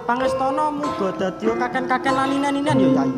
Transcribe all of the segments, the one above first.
Pangestana muga dadya kaken-kaken laninen-linen ya Yai.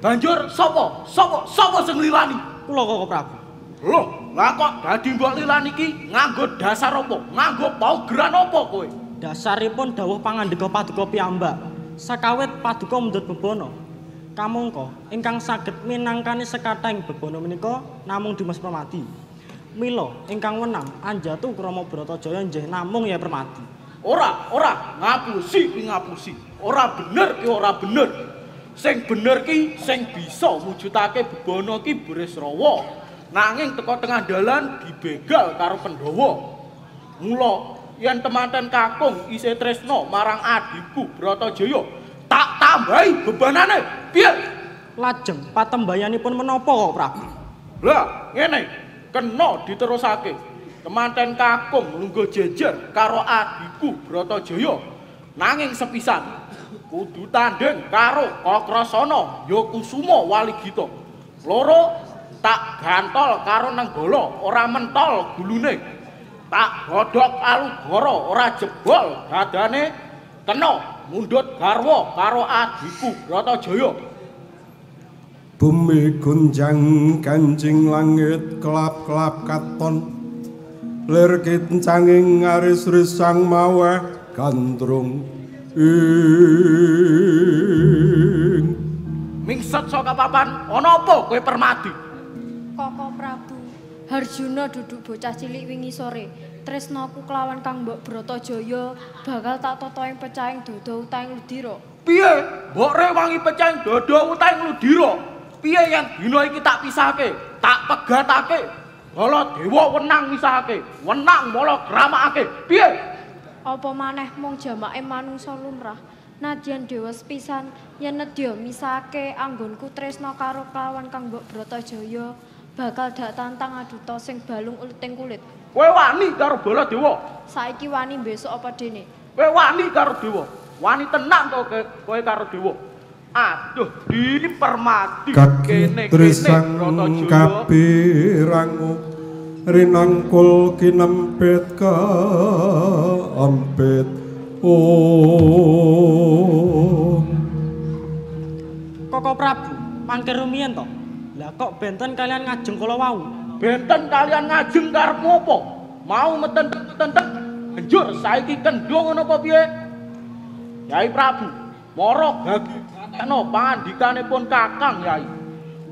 Banjur sapa sing lilani? Kula kok Prabu. Loh, lah kok dadi mbok lilani iki nganggo dasar apa? Nganggo paugeran apa kowe? Dasaripun dawuh pangandika paduka piyambak. Sakawit paduka mundhut bebana. Kamangka ingkang saged minangkani sekathahing bebana menika namung Dimas Permati. Mila ingkang wenang Anjatu Krama Bratajaya nggih namung ya Permati. Ora, ngapusi. Ora bener ki ora bener. Sing bener ki sing bisa mujudake bebana ki Bresrawa. Nanging teka tengah dalan dibegal karo Pandhawa. Mula yen temanten kakung isih tresna marang adikku Bratajaya, tak tambahi bebanane. Piye? Lajeng patembayanipun menapa kok Prabu? Lah, ngene, kena diterusake. Temanten kakung lungguh jejer karo adikku Bratajaya. Nanging sepisan kudu tanding karo Kakrasana Yakusuma Waligita. Loro tak gantol karo Nenggala ora mentol gulune. Tak godhog Alugara ora jebol dadane. Kena mundhut garwa karo adikku Bratajaya. Bumi gunjang kancing langit kelap-kelap katon. Lir kincanging ngaris risang maweh gandrung. Mingset saka papan ana apa kowe Permati? Koko Prabu, Harjuna duduk bocah cilik wingi sore. Tresnaku kelawan Kang Mbok Bratajaya bakal tak tata ing pecahing dada utaing ludira. Piye? Mbok rewangi pecahing dada utaing ludira. Piye yen dina iki tak pisahke, tak pegatake. Bala dewa wenang misahake, wenang mala gramakake. Piye? Apa maneh mung jamake manungsa lumrah. Nadyan dewa sepisan yen nedya misake anggonku tresna karo kelawan Kang Mbok Bratajaya bakal dak tantang aduta sing balung uleting kulit. Kowe wani karo bala dewa? Saiki wani besok apa dene? Kowe wani karo dewa? Wani tenan to kowe karo dewa? Aduh, di Permati kene-kene Bratajaya kapirangu rinangkul kinempit ka ampit Koko Prabu, mangke rumiyin to. Lah kok benten kalian ngajeng kala wau? Benten kalian ngajeng karepmu apa? Mau meten-meten banjur saiki kendho ngono apa piye? Yai Prabu, mara gagi gatekno pangandikanipun Kakang Yai.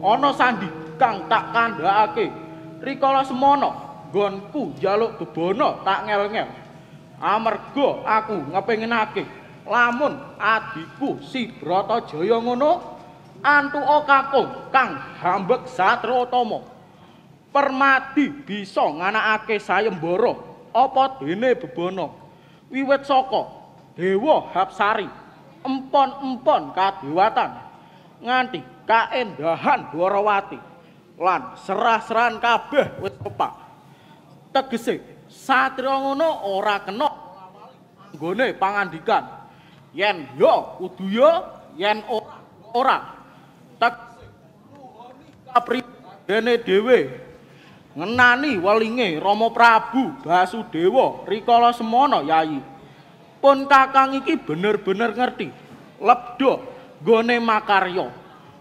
Ana sandi kang tak kandhakake. Rikala semana nggonku njaluk bebana tak ngel-ngel. Amarga aku ngepenginake lamun adikku si Bratajaya ngono antuka kakung kang hambek Satria Utama. Permadi bisa nganakake sayembara apa dene bebono. Wiwit saka Dewa Hapsari, empon-empon kadewatan nganti kaendahan Dwarawati lan serah-serahan kabeh wis pepak. Tegese satriya ngono ora kena nggone pangandikan. Yen yo kudu yo, yen ora. Tegese nuhoni kapridene dhewe. Ngenani welinge Rama Prabu Basudewa rikala semana Yayi. Pun kakang iki bener-bener ngerti lebda nggone makarya.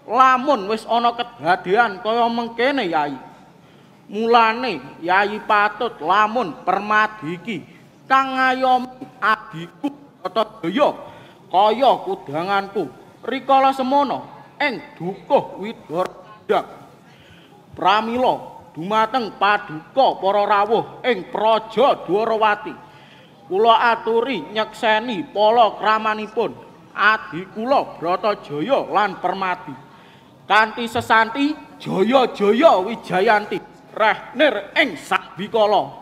Lamun wis ana kedadean kaya mengkene Yayi. Mulane Yayi patut lamun Permadi iki kang ngayomi adiku Bratayaya kaya kudanganku rikala semana ing dukuh Widodendang. Pramila dumateng paduka para rawuh ing praja Dwarawati. Kula aturi nyekseni pala kramanipun adi kula Bratajaya lan Permadi. Kanthi sesanti jaya-jaya Wijayanti rehnir ing sabikala.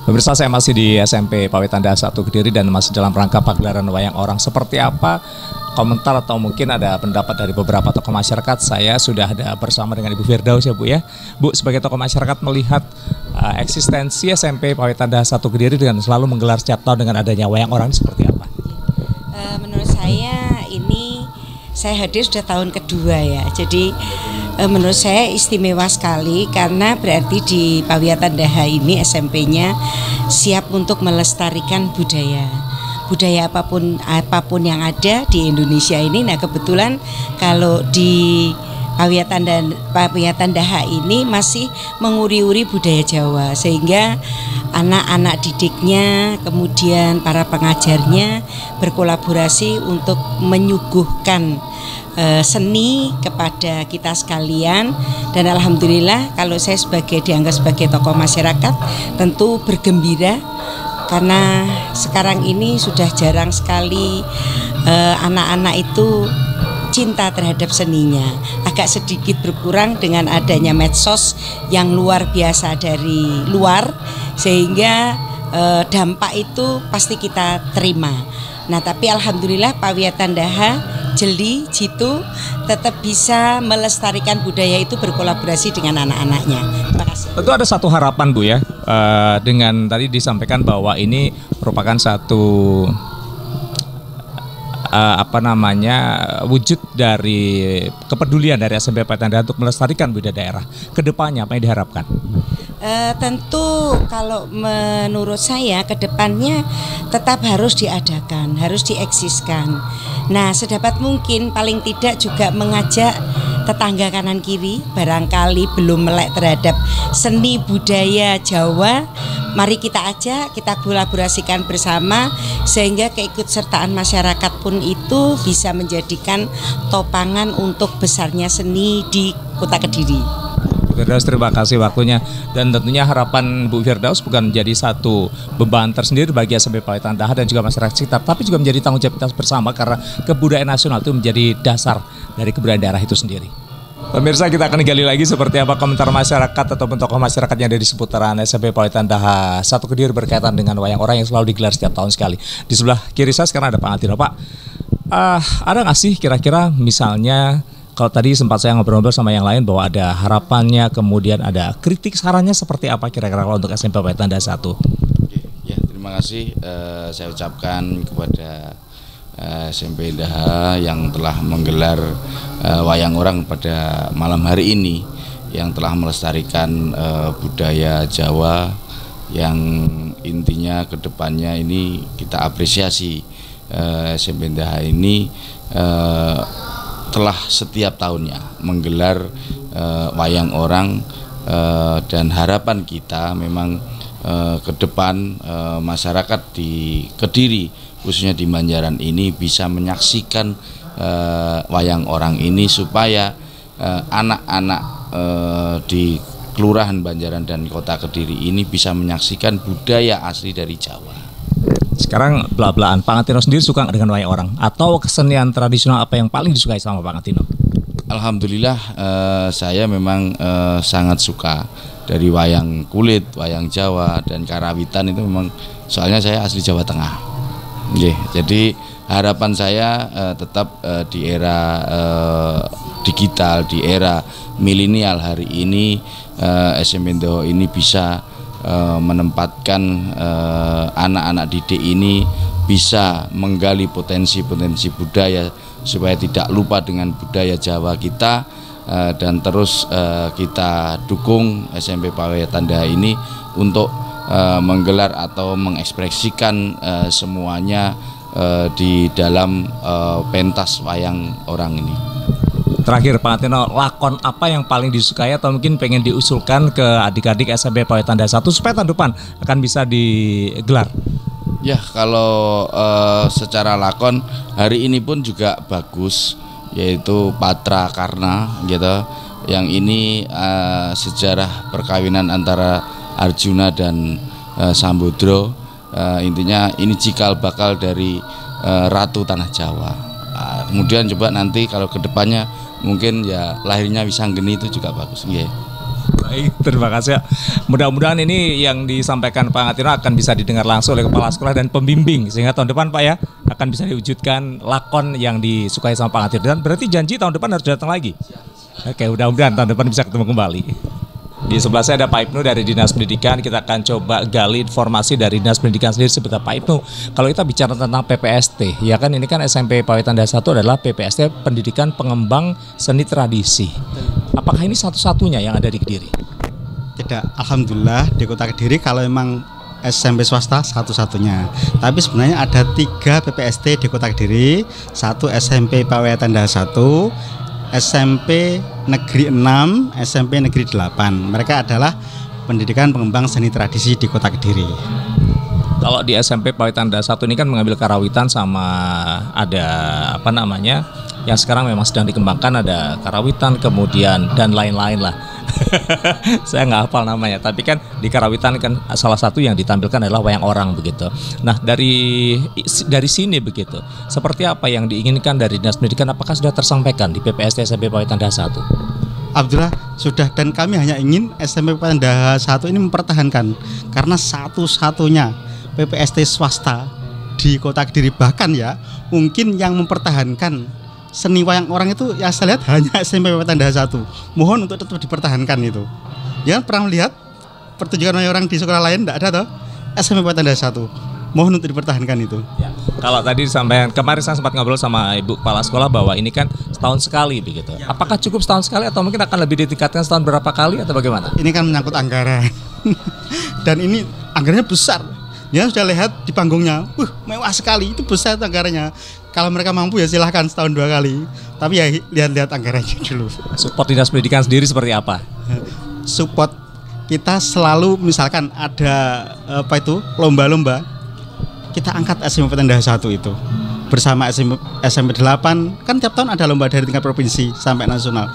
Pemirsa, saya masih di SMP Pawitanda 1 Kediri dan masih dalam rangka pagelaran wayang orang. Seperti apa komentar atau mungkin ada pendapat dari beberapa tokoh masyarakat? Saya sudah ada bersama dengan Ibu Firdaus ya Bu ya. Bu, sebagai tokoh masyarakat melihat eksistensi SMP Pawitanda 1 Kediri dengan selalu menggelar setiap tahun dengan adanya wayang orang ini seperti apa? Menurut saya ini saya hadir sudah tahun kedua ya. Jadi menurut saya istimewa sekali karena berarti di Pawiyatandaha ini SMP-nya siap untuk melestarikan budaya apapun yang ada di Indonesia ini. Nah kebetulan kalau di Pawiyatandaha ini masih menguri-uri budaya Jawa sehingga anak-anak didiknya kemudian para pengajarnya berkolaborasi untuk menyuguhkan seni kepada kita sekalian. Dan alhamdulillah kalau saya dianggap sebagai tokoh masyarakat tentu bergembira karena sekarang ini sudah jarang sekali anak-anak itu cinta terhadap seninya. Agak sedikit berkurang dengan adanya medsos yang luar biasa dari luar sehingga dampak itu pasti kita terima. Nah tapi alhamdulillah Pawiyatandaha Jeli, Jitu tetap bisa melestarikan budaya itu berkolaborasi dengan anak-anaknya. Terima kasih. Tentu ada satu harapan Bu ya, dengan tadi disampaikan bahwa ini merupakan satu wujud dari kepedulian dari SMP Pawai untuk melestarikan budaya daerah. Kedepannya apa yang diharapkan? Tentu kalau menurut saya kedepannya tetap harus diadakan, harus dieksiskan. Nah, sedapat mungkin paling tidak juga mengajak tetangga kanan kiri barangkali belum melek terhadap seni budaya Jawa. Mari kita ajak, kita kolaborasikan bersama sehingga keikutsertaan masyarakat pun itu bisa menjadikan topangan untuk besarnya seni di Kota Kediri. Bu Firdaus, terima kasih waktunya, dan tentunya harapan Bu Firdaus bukan menjadi satu beban tersendiri bagi SMP Pawai Tandaha dan juga masyarakat sekitar, tapi juga menjadi tanggung jawab kita bersama karena kebudayaan nasional itu menjadi dasar dari kebudayaan daerah itu sendiri. Pemirsa, kita akan gali lagi seperti apa komentar masyarakat ataupun tokoh masyarakat yang ada di seputaran SMP Pawai Tandaha 1 Kediri berkaitan dengan wayang orang yang selalu digelar setiap tahun sekali. Di sebelah kiri saya sekarang ada Pak Antino. Pak, ada nggak sih kira-kira misalnya, kalau tadi sempat saya ngobrol-ngobrol sama yang lain bahwa ada harapannya, kemudian ada kritik, sarannya seperti apa kira-kira kalau untuk SMP Pawai Tandaha 1? Ya, terima kasih saya ucapkan kepada SMP Daha yang telah menggelar wayang orang pada malam hari ini, yang telah melestarikan budaya Jawa, yang intinya kedepannya ini kita apresiasi. SMP Daha ini telah setiap tahunnya menggelar wayang orang, dan harapan kita memang ke depan masyarakat di Kediri khususnya di Banjaran ini bisa menyaksikan wayang orang ini supaya anak-anak di Kelurahan Banjaran dan Kota Kediri ini bisa menyaksikan budaya asli dari Jawa. Sekarang bela-belaan, Pak Antino sendiri suka dengan wayang orang atau kesenian tradisional apa yang paling disukai sama Pak Antino? Alhamdulillah saya memang sangat suka dari wayang kulit, wayang Jawa dan karawitan itu memang, soalnya saya asli Jawa Tengah. Jadi harapan saya tetap di era digital, di era milenial hari ini, SMP Daha ini bisa menempatkan anak-anak didik ini bisa menggali potensi-potensi budaya supaya tidak lupa dengan budaya Jawa kita, dan terus kita dukung SMP Pawai Tandaha ini untuk menggelar atau mengekspresikan semuanya di dalam pentas wayang orang ini. Terakhir Pak Antino, lakon apa yang paling disukai atau mungkin pengen diusulkan ke adik-adik SMP Pawai Tandaha 1 supaya tahun depan akan bisa digelar? Ya, kalau secara lakon hari ini pun juga bagus, yaitu Patra Karna gitu. Yang ini sejarah perkawinan antara Arjuna dan Sambodro. Intinya ini cikal bakal dari Ratu Tanah Jawa. Kemudian coba nanti kalau kedepannya mungkin ya lahirnya Wisanggeni itu juga bagus. Baik, terima kasih. Mudah-mudahan ini yang disampaikan Pak Antino akan bisa didengar langsung oleh kepala sekolah dan pembimbing, sehingga tahun depan Pak ya akan bisa diwujudkan lakon yang disukai sama Pak Antino. Dan berarti janji tahun depan harus datang lagi. Oke, mudah-mudahan tahun depan bisa ketemu kembali. Di sebelah saya ada Pak Ibnu dari Dinas Pendidikan. Kita akan coba gali informasi dari Dinas Pendidikan sendiri sebentar. Pak Ibnu, kalau kita bicara tentang PPST, ya kan ini kan SMP Pawai Tandaha 1 adalah PPST Pendidikan Pengembang Seni Tradisi. Apakah ini satu-satunya yang ada di Kediri? Tidak, alhamdulillah di Kota Kediri kalau memang SMP swasta satu-satunya. Tapi sebenarnya ada 3 PPST di Kota Kediri, 1 SMP Pawai Tandaha 1, SMP Negeri 6, SMP Negeri 8. Mereka adalah pendidikan pengembang seni tradisi di Kota Kediri. Kalau di SMP Pawai Tandaha 1 ini kan mengambil karawitan sama ada apa namanya yang sekarang memang sedang dikembangkan, ada karawitan kemudian dan lain-lain lah. Saya nggak hafal namanya, tapi kan di karawitan kan salah satu yang ditampilkan adalah wayang orang begitu. Nah dari sini begitu, seperti apa yang diinginkan dari Dinas Pendidikan, apakah sudah tersampaikan di PPST SMP Pawai Tandaha 1? Alhamdulillah sudah, dan kami hanya ingin SMP Pawai Tandaha 1 ini mempertahankan karena satu-satunya PPST swasta di Kota Kediri, bahkan ya mungkin yang mempertahankan seni wayang orang itu ya saya lihat hanya SMP Pawai Tandaha 1. Mohon untuk tetap dipertahankan itu. Jangan pernah melihat pertunjukan wayang orang di sekolah lain, tidak ada toh. SMP Pawai Tandaha 1. mohon untuk dipertahankan itu. Ya. Kalau tadi disampaikan, kemarin saya sempat ngobrol sama Ibu Kepala Sekolah bahwa ini kan setahun sekali begitu. Ya. Apakah cukup setahun sekali atau mungkin akan lebih ditingkatkan setahun berapa kali atau bagaimana? Ini kan menyangkut anggaran. Dan ini anggarannya besar. Ya sudah lihat di panggungnya, mewah sekali, itu besar anggarannya. Kalau mereka mampu ya silahkan setahun 2 kali. Tapi ya lihat-lihat anggarannya dulu. Support dinas pendidikan sendiri seperti apa? Support kita selalu misalkan ada lomba-lomba, kita angkat SMP Tanda 1 itu bersama SMP 8, kan tiap tahun ada lomba dari tingkat provinsi sampai nasional.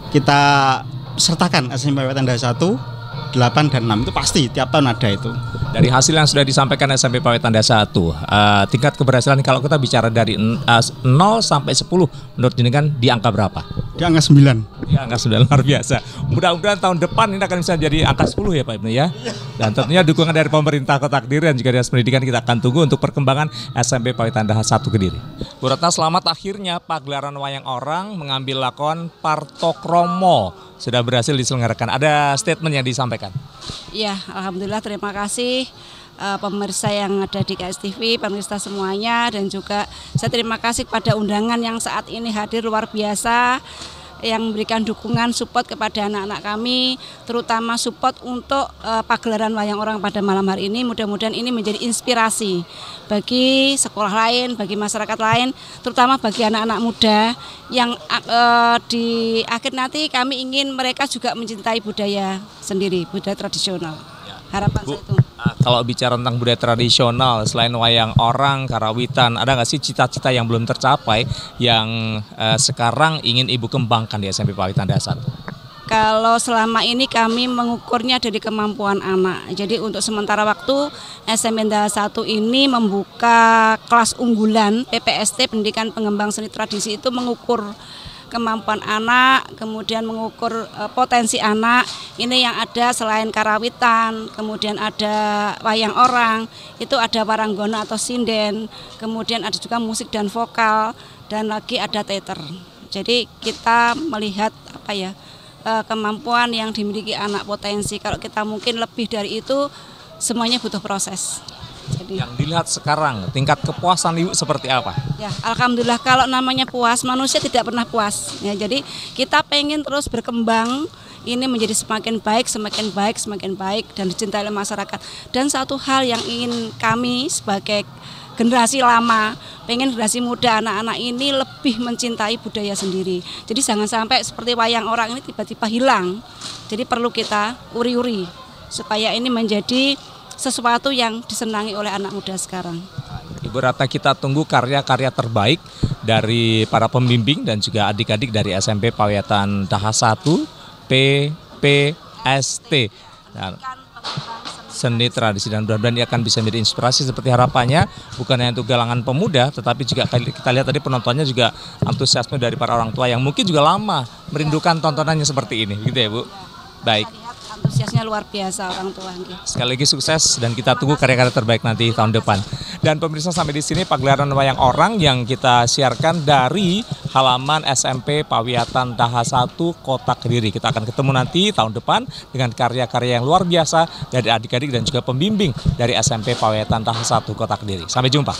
Kita sertakan SMP Tanda 1, 8 dan 6 itu pasti tiap tahun ada itu. Dari hasil yang sudah disampaikan SMP Pawetanda 1, tingkat keberhasilan kalau kita bicara dari 0 sampai 10 menurut jenengan di angka berapa? Di angka 9. Di angka 9, luar biasa. Mudah-mudahan tahun depan ini akan bisa jadi angka 10 ya Pak Ibnu ya. Dan tentunya dukungan dari pemerintah Kota Kediri dan juga dinas pendidikan kita akan tunggu untuk perkembangan SMP Pawetanda 1 Kediri. Bu Ratna, selamat, akhirnya pagelaran wayang orang mengambil lakon Partokromo sudah berhasil diselenggarakan. Ada statement yang disampaikan? Ya, alhamdulillah, terima kasih pemirsa yang ada di KSTV, pemirsa semuanya, dan juga saya terima kasih pada undangan yang saat ini hadir luar biasa, yang memberikan dukungan support kepada anak-anak kami, terutama support untuk pagelaran wayang orang pada malam hari ini. Mudah-mudahan ini menjadi inspirasi bagi sekolah lain, bagi masyarakat lain, terutama bagi anak-anak muda yang di akhir nanti kami ingin mereka juga mencintai budaya sendiri, budaya tradisional. Harapan saya itu. Kalau bicara tentang budaya tradisional, selain wayang orang, karawitan, ada nggak sih cita-cita yang belum tercapai yang sekarang ingin Ibu kembangkan di SMP Pawetanda 1? Kalau selama ini kami mengukurnya dari kemampuan anak. Jadi untuk sementara waktu SMP Tanda 1 ini membuka kelas unggulan PPST, Pendidikan Pengembang Seni Tradisi, itu mengukur kemampuan anak, kemudian mengukur potensi anak. Ini yang ada selain karawitan, kemudian ada wayang orang, itu ada waranggono atau sinden, kemudian ada juga musik dan vokal, dan lagi ada teater. Jadi kita melihat kemampuan yang dimiliki anak, potensi. Kalau kita mungkin lebih dari itu, semuanya butuh proses. Jadi, yang dilihat sekarang, tingkat kepuasan Ibu seperti apa? Ya, alhamdulillah, kalau namanya puas, manusia tidak pernah puas. Ya, jadi kita pengen terus berkembang, ini menjadi semakin baik, dan dicintai oleh masyarakat. Dan satu hal yang ingin kami sebagai generasi lama, pengen generasi muda, anak-anak ini lebih mencintai budaya sendiri. Jadi jangan sampai seperti wayang orang ini tiba-tiba hilang. Jadi perlu kita uri-uri supaya ini menjadi sesuatu yang disenangi oleh anak muda sekarang. Ibu Ratna, kita tunggu karya-karya terbaik dari para pembimbing dan juga adik-adik dari SMP Pawetanda 1 PPST dan Seni Tradisi, dan mudah-mudahan ini akan bisa menjadi inspirasi seperti harapannya, bukan hanya untuk galangan pemuda, tetapi juga kita lihat tadi penontonnya juga antusiasme dari para orang tua yang mungkin juga lama merindukan tontonannya seperti ini, gitu ya Bu. Baik. Antusiasnya luar biasa orang tua. Sekali lagi sukses dan kita tunggu karya-karya terbaik nanti tahun depan. Dan pemirsa, sampai di sini pagelaran wayang orang yang kita siarkan dari halaman SMP Pawetanda 1 Kota Kediri. Kita akan ketemu nanti tahun depan dengan karya-karya yang luar biasa dari adik-adik dan juga pembimbing dari SMP Pawetanda 1 Kota Kediri. Sampai jumpa.